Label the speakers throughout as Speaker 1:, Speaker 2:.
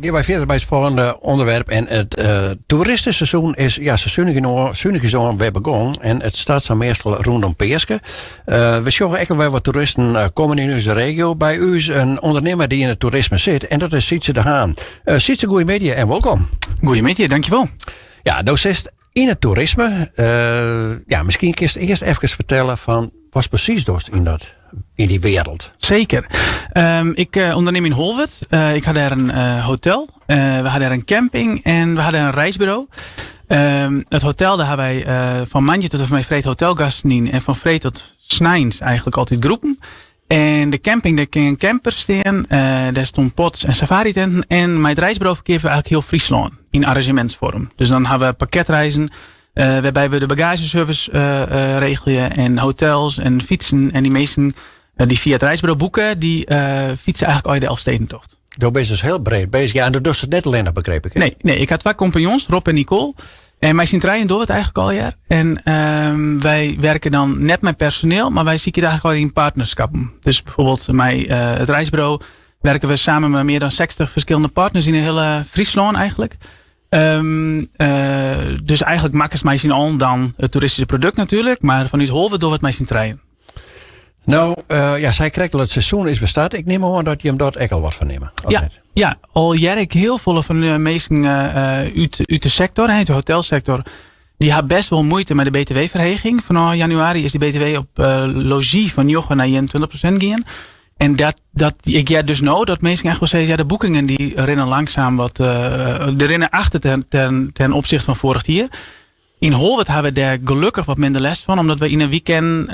Speaker 1: Gaan wij verder bij het volgende onderwerp. En het toeristenseizoen is zonnig weer begonnen. En het staat zo meestal rondom Peerske. We zien ook wel wat toeristen komen in onze regio. Bij u is een ondernemer die in het toerisme zit. En dat is Sietse de Haan. Sietse, goedemiddag en welkom.
Speaker 2: Goedemiddag, dankjewel.
Speaker 1: Ja, docent in het toerisme. Misschien kun je eerst even vertellen van wat precies doet in die wereld.
Speaker 2: Zeker. Ik onderneem in Holwert. Ik had daar een hotel. We hadden daar een camping en we hadden een reisbureau. Het hotel, daar hebben wij van Manje tot mijn vreed hotelgasten in. En van vreed tot Snijns eigenlijk altijd groepen. En de camping, daar kun campers staan. Daar stond pots en safari tenten. En mijn reisbureau verkeer we eigenlijk heel Friesland in arrangementsvorm. Dus dan hebben we pakketreizen. Waarbij we de bagageservice regelen en hotels en fietsen. En die meesten die via het reisbureau boeken, die fietsen eigenlijk al de Elfstedentocht.
Speaker 1: Dat is dus heel breed bezig. Ja, en dat doet het net alleen, dat begreep ik. Hè?
Speaker 2: Nee, ik had 2 compagnons, Rob en Nicole. En wij zien treinen door het eigenlijk al jaar. En wij werken dan net met personeel, maar wij zien het eigenlijk al in partnerschappen. Dus bijvoorbeeld bij het reisbureau werken we samen met meer dan 60 verschillende partners in de hele Friesland eigenlijk. Dus eigenlijk maken ze mij zien al dan het toeristische product natuurlijk. Maar vanuit Holwert door het mij zien treinen.
Speaker 1: Nou, zij krijgt dat het seizoen is bestart. Ik neem aan dat je hem dat ook al wat van nemen.
Speaker 2: Ja, al jaar ik heel veel van de mensen uit de sector, uit de hotelsector. Die hebben best wel moeite met de btw-verheging. Vanaf januari is die btw op logie van 9 naar 21% gaan. En ik ja dus nou dat mensen echt wel zeggen, ja, de boekingen die rennen langzaam wat, de rennen achter ten opzichte van vorig jaar. In Holwert hebben we daar gelukkig wat minder last van, omdat we in een weekend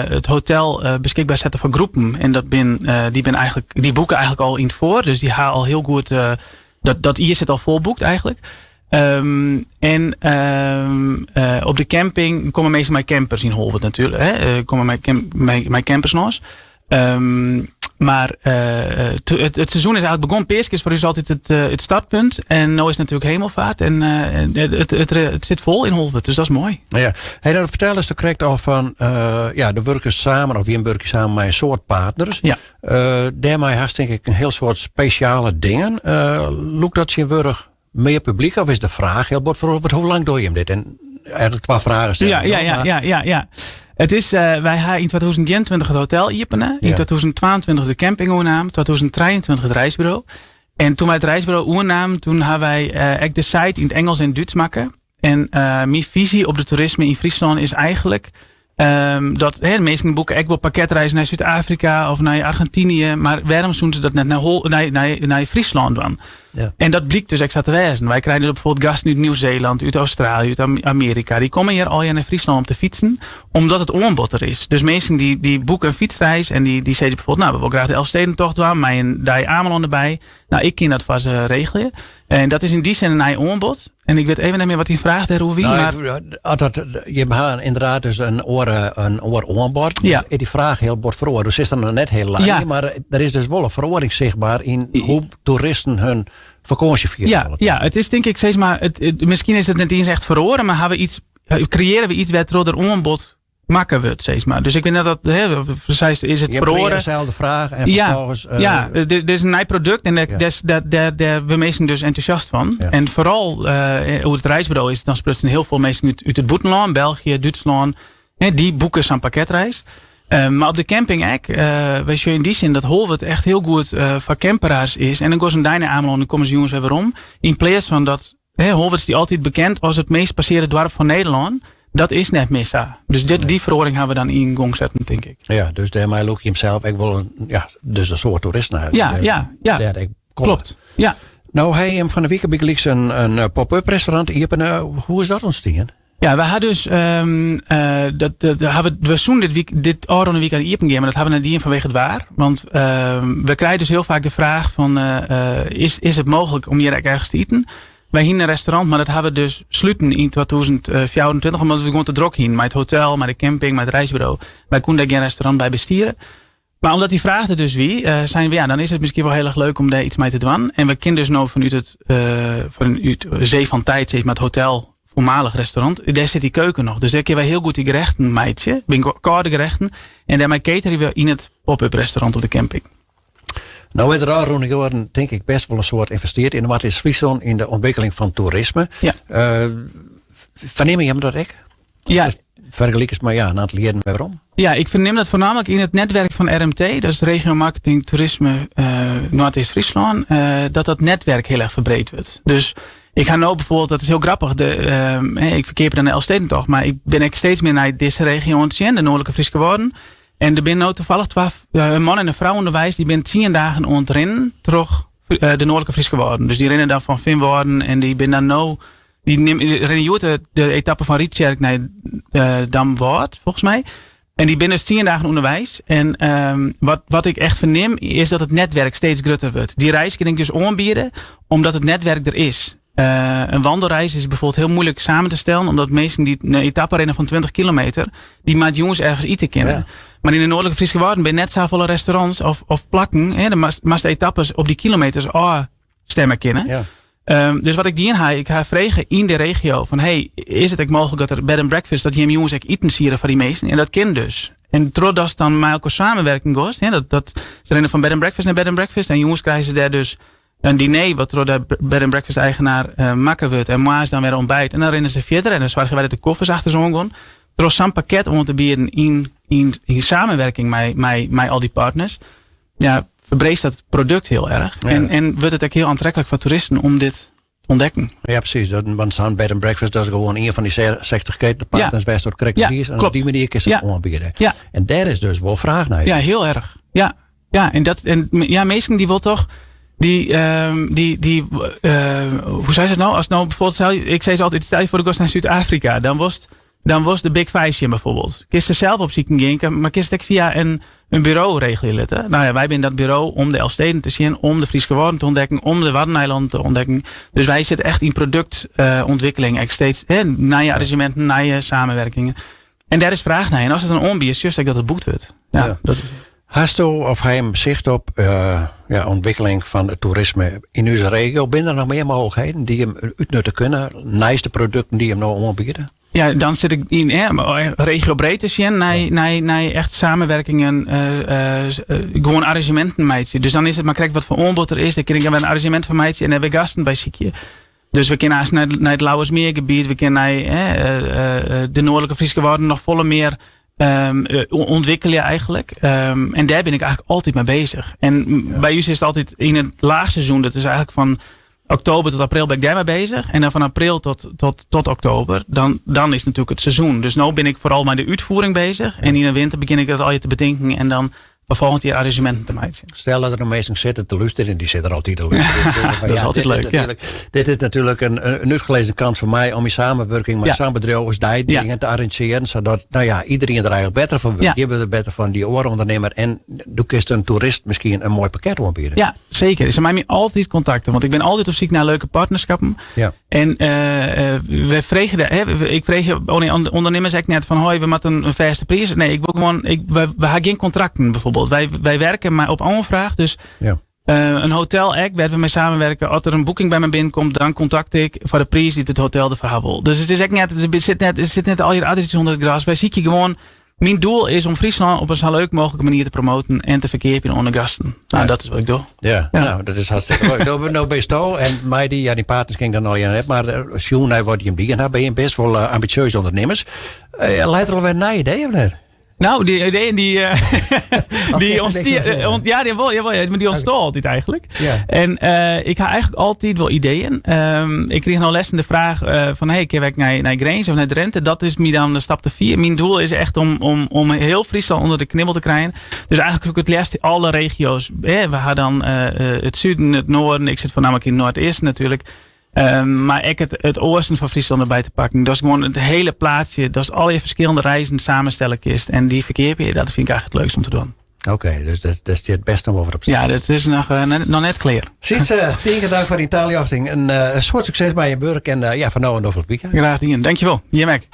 Speaker 2: het hotel beschikbaar zetten voor groepen. En die boeken eigenlijk al in het voor, dus die halen al heel goed, dat hier zit al volboekt eigenlijk. Op de camping komen meestal mijn campers in Holwert natuurlijk, hè? Komen mijn campers nog eens. Maar het seizoen is eigenlijk begonnen. Peerske is voor u altijd het startpunt. En nu is het natuurlijk hemelvaart. En het zit vol in Holwert. Dus dat is mooi.
Speaker 1: Ja. Hey, dan vertel eens correct al van de werkers samen. Of je een werkje samen met een soort partners. Ja. Daarmee had denk ik een heel soort speciale dingen. Loekt dat je werk meer publiek? Of is de vraag heel bot voor hoe lang doe je hem dit? En eigenlijk 2 vragen stellen.
Speaker 2: Ja. Het is, wij hebben in 2021 het hotel openen, in 2022 de camping overnamen, 2023 het reisbureau. En toen wij het reisbureau overnamen, toen hebben wij de site in het Engels en Duits maken. En mijn visie op de toerisme in Friesland is eigenlijk dat de meesten boeken echt wel pakketreizen naar Zuid-Afrika of naar Argentinië, maar waarom doen ze dat net naar Friesland dan? Ja. En dat blijkt dus extra te wijzen. Wij krijgen bijvoorbeeld gasten uit Nieuw-Zeeland, uit Australië, uit Amerika. Die komen hier al naar Friesland om te fietsen, omdat het aanbod er is. Dus mensen die boeken een fietsreis en die zeggen bijvoorbeeld, nou, we willen graag de Elfstedentocht doen, maar een die Amelon erbij. Nou, ik kan dat vast regelen. En dat is in die zin een aanbod. En ik weet even niet meer wat hij vraagt, Roewie.
Speaker 1: Je hebt inderdaad dus een oor aanbod. Ja. Die vraag heel bord veroordeeld. Dus is dan net heel lang. Ja. Maar er is dus wel een verordening zichtbaar in hoe toeristen hun vakantie vieren.
Speaker 2: Ja, het is denk ik steeds maar. Misschien is het net eens echt verhoren, maar creëren we iets wat er aanbod maken we het steeds maar. Dus ik weet net dat is het verhoren.
Speaker 1: Dezelfde vraag en vervolgens.
Speaker 2: Er is een nieuw product en daar we mensen dus enthousiast van. Ja. En vooral hoe het reisbureau is, dan sprutsen heel veel mensen uit het buitenland, België, Duitsland, die boeken zo'n pakketreis. Maar op de camping ook, wij zien in die zin dat Holwert echt heel goed voor camperaars is. En dan gaan ze een Amelon en dan komen ze jongens weer waarom. In plaats van dat Holwert is die altijd bekend als het meest passeerde dorp van Nederland. Dat is net missa. Dus die verhoring hebben we dan in gang zetten, denk ik.
Speaker 1: Ja, dus daarmee look je hem zelf ook wel dus een soort toerist naar.
Speaker 2: Ja. Klopt. Ja.
Speaker 1: Nou, hij hem van de week heb ik een pop-up restaurant. Hoe is dat ontstaan?
Speaker 2: Ja, we hadden dus we zoen dit oude week aan de Iepen gaan, maar dat hebben we nadien vanwege het waar. Want we krijgen dus heel vaak de vraag van is het mogelijk om hier ergens te eten? Wij hingen een restaurant, maar dat hebben we dus sluiten in 2024, omdat we gewoon te druk hingen. Met het hotel, met de camping, met het reisbureau. Wij konden daar geen restaurant bij bestieren. Maar omdat die vraagde dus zijn we, dan is het misschien wel heel erg leuk om daar iets mee te doen. En we kennen dus nou vanuit Zee van Tijd, zeg maar, het hotel, voormalig restaurant. Daar zit die keuken nog. Dus daar kunnen wij heel goed die gerechten meidje. Koude gerechten. En daarmee cateren we in het pop-up restaurant op de camping.
Speaker 1: Nou, er al rond jaren denk ik best wel een soort investeerd in wat is Friesland in de ontwikkeling van toerisme.
Speaker 2: Ja.
Speaker 1: Verneem je hem dat ik?
Speaker 2: Ja.
Speaker 1: Vergelijk maar een aantal jaren waarom?
Speaker 2: Ja, ik verneem dat voornamelijk in het netwerk van RMT, dat is Regio Marketing Toerisme Noord-East-Friesland, dat netwerk heel erg verbreed wordt. Dus ik ga nou bijvoorbeeld, dat is heel grappig, ik verkeer dan de Elfstedentocht, maar ik ben steeds meer naar deze regio aan het zien, de Noordelijke Friese Woorden. En er zijn nou toevallig een man en een vrouw onderwijs, die zijn 10 dagen aan het rennen terug de Noordelijke Friese Woorden. Dus die rennen dan van Vinwoorden en die ben dan nou, die rennen de etappe van Rietjerk naar Damwoord, volgens mij. En die binnen 10 dagen onderwijs. En wat ik echt verneem is dat het netwerk steeds groter wordt. Die reis kan ik dus aanbieden omdat het netwerk er is. Een wandelreis is bijvoorbeeld heel moeilijk samen te stellen. Omdat mensen die een etappe rennen van 20 kilometer. Die maakt jongens ergens eten kennen. Ja. Maar in de Noordelijke Friese Woorden ben je net zoveel restaurants of plakken. Dan maar de etappes op die kilometers stemmen kennen. Ja. Dus wat ik ik ga vragen in de regio van is het ook mogelijk dat er bed and breakfast, dat je jongens eten sieren van die mensen en dat kind dus. En doordat dan met elkaar samenwerking goes, dat ze rennen van bed and breakfast naar bed and breakfast en jongens krijgen ze daar dus een diner wat door de bed and breakfast eigenaar makken wordt en maas dan weer ontbijt en dan rennen ze verder en dan zorgen wij dat de koffers achter zo'n gaan. Door zo'n pakket om te bieden in samenwerking met al die partners. Ja, verbreedt dat product heel erg. Ja. En wordt het ook heel aantrekkelijk voor toeristen om dit te ontdekken.
Speaker 1: Ja, precies. Want zo'n bed and breakfast, dat is gewoon een van die 60 ketenpartners West door Krekkenbiers. En op die manier kun je het aanbieden. Ja. En daar is dus wel vraag naar.
Speaker 2: Ja, heel erg. Ja, mensen die wil toch hoe zei ze het nou? Als nou bijvoorbeeld, ik zei ze altijd, stel je voor de gast naar Zuid-Afrika, dan was de Big Five bijvoorbeeld. Kist er zelf op zieken gaan, maar kist ik via een bureau regelen. Hè? Nou ja, wij zijn dat bureau om de Elfsteden te zien, om de Friese Woorden te ontdekken, om de Waddeneilanden te ontdekken. Dus wij zitten echt in productontwikkeling, steeds naar je arrangementen, naar je samenwerkingen. En daar is vraag naar. En als het een onbier is, juist dat het boekt wordt. Ja. Dat is...
Speaker 1: Hast u of hij hem zicht op ontwikkeling van het toerisme in onze regio? Ben er nog meer mogelijkheden die hem uitnutten kunnen? Naast de producten die hem nou aanbieden?
Speaker 2: Ja, dan zit ik in regio breedte zien naar echt samenwerkingen, gewoon arrangementen meidje. Dus dan is het maar kijk wat voor aanbod er is. Dan kan ik een arrangement van meidje en dan hebben we gasten bij ziekje. Dus we kunnen naar het Lauwersmeergebied, we kunnen naar de Noordelijke Friese Woorden nog volle meer ontwikkelen eigenlijk. En daar ben ik eigenlijk altijd mee bezig. En bij jullie is het altijd in het laagseizoen, dat is eigenlijk van oktober tot april ben ik daar mee bezig. En dan van april tot oktober, dan is natuurlijk het seizoen. Dus nu ben ik vooral met de uitvoering bezig. En in de winter begin ik dat al je te bedenken. En dan vervolgens die arrangementen te maken.
Speaker 1: Stel dat er nog mensen zitten te luisteren. En die zitten er altijd te luisteren.
Speaker 2: Dat is altijd leuk.
Speaker 1: Dit is natuurlijk een uitgelezen kans voor mij om in samenwerking met zo'n bedrijf als die dingen te arrangeren. Zodat iedereen er eigenlijk beter van wordt. Je wordt er beter van die oorondernemer. En doe kist een toerist misschien een mooi pakket aanbieden.
Speaker 2: Ja, zeker. Ze mij altijd contacten. Want ik ben altijd op zoek naar leuke partnerschappen. Ja. En we vregen ik vreeg ondernemers echt net van hoi, we moeten een vaste prijs. Nee, ik wil gewoon, we hebben geen contracten bijvoorbeeld. Wij werken maar op aanvraag. Dus een hotel waar we mee samenwerken. Als er een boeking bij me binnenkomt, dan contact ik voor de prijs die het hotel de verhaal wil. Dus het is echt net, er zit net al je adres onder het gras. Wij zien je gewoon. Mijn doel is om Friesland op een zo leuk mogelijke manier te promoten en te verkeerpen onder gasten. Nou, dat is wat ik doe.
Speaker 1: Ja. Nou, dat is hartstikke leuk. Nou, bij Sto en mij die partners ging dan al je net, maar Sjoen, wat je hem die, ben je best wel ambitieuze ondernemers. Leidt er alweer naar idee of niet?
Speaker 2: Nou, die ideeën die ontstaan altijd eigenlijk. Ja. En ik heb eigenlijk altijd wel ideeën. Ik kreeg nou les in de vraag van ik werk naar Grains of naar Drenthe. Dat is me dan de stap te 4. Mijn doel is echt om heel Friesland onder de knibbel te krijgen. Dus eigenlijk ook het liefst alle regio's. We gaan dan het zuiden, het noorden. Ik zit voornamelijk in het noordoosten natuurlijk. Maar ik het oosten van Friesland erbij te pakken. Dat is gewoon het hele plaatsje. Dat is al je verschillende reizen samenstellen kist. En die verkeer je. Dat vind ik eigenlijk het leukst om te doen.
Speaker 1: Oké, dus dat is het beste om over op te
Speaker 2: zetten. Ja, dat is nog net clear.
Speaker 1: Sietse, tegen dank voor die taaljochting. Een soort succes bij je werk. En van nou en over het weekend.
Speaker 2: Graag gedaan. Dankjewel. Je merkt.